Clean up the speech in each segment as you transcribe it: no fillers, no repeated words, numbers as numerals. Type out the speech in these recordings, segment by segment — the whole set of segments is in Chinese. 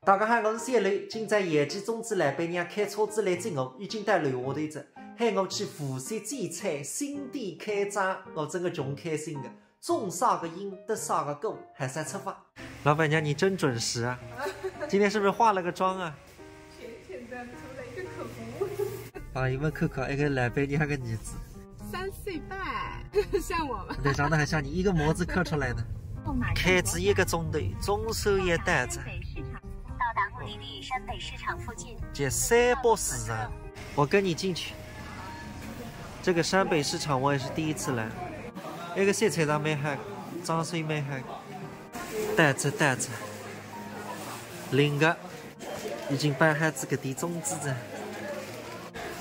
大家好，我是小刘。今朝业绩种子老板娘开车子来接我，已经到楼下头子，喊我去富山摘菜，新店开张，我真的穷开心的。种啥个因，得啥个果，还算出发。老板娘，你真准时啊！今天是不是化了个妆啊？浅的涂了一个口红。啊，一问看看，一个老板娘个儿子，3岁半，像我吗？对，长得还像你，一个模子刻出来的。开支1个钟头，中收一单子。到达目的地山北市场附近，接三宝市场，我跟你进去。这个山北市场我也是第一次来，那个小菜场蛮好，装修蛮好。单子，另个已经摆好这个的种子了。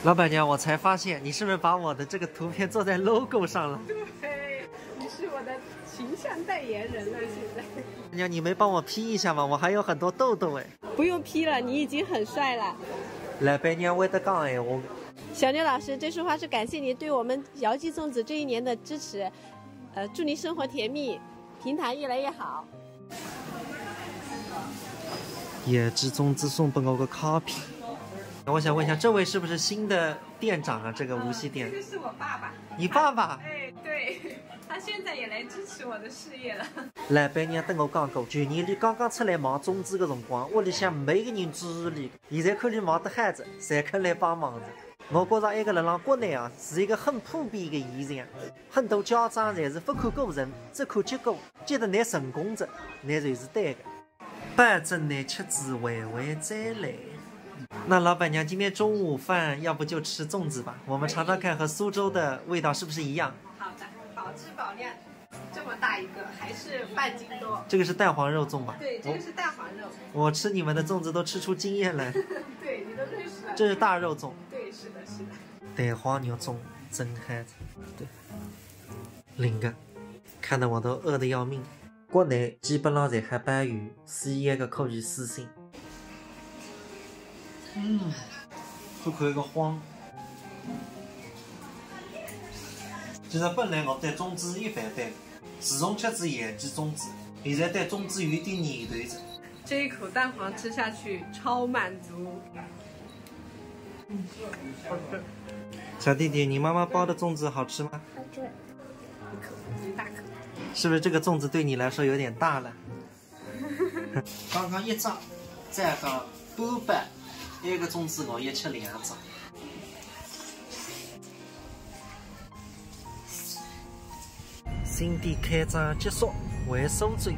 老板娘，我才发现你是不是把我的这个图片做在 logo 上了？对，你是我的形象代言人了，现在。娘，你没帮我 P 一下吗？我还有很多痘痘哎。不用 P 了，你已经很帅了。老板娘会得讲闲话。小牛老师，这束花是感谢您对我们姚记粽子这1年的支持，祝您生活甜蜜，平台越来越好。也记粽子送给我个卡片。我想问一下，这位是不是新的店长啊？这个无锡店。这个是我爸爸。你爸爸？哎，对，他现在也来支持我的事业了。老板娘跟我讲过，去年里刚刚出来忙粽子的辰光，屋里向没个人支持你。现在看你忙得嗨着，侪肯来帮忙着。我觉着一个辣国内啊，是一个很普遍的现象。很多家长侪是不看个人，只看结果，觉得你成功着，那就是对的。保证你吃子回回再来。那老板娘，今天中午饭要不就吃粽子吧？我们尝尝看和苏州的味道是不是一样？好的，保质保量。这么大一个，还是半斤多。这个是蛋黄肉粽吧？对，这个是蛋黄肉。我吃你们的粽子都吃出经验来。对，你都认识了。这是大肉粽。对，是的，是的。蛋黄肉粽真嗨。对。另个，看得我都饿得要命。国内基本上侪喝鲅鱼，所以一个可以私信。看看一个慌。其实本来我对粽子一般般，自从吃子盐记粽子，现在对粽子有点黏头着。这一口蛋黄吃下去超满足。小弟弟，你妈妈包的粽子好吃吗？好吃。一大口。是不是这个粽子对你来说有点大了？刚刚1张，再讲半半，一个粽子我一吃2张。新店开张结束，回苏州。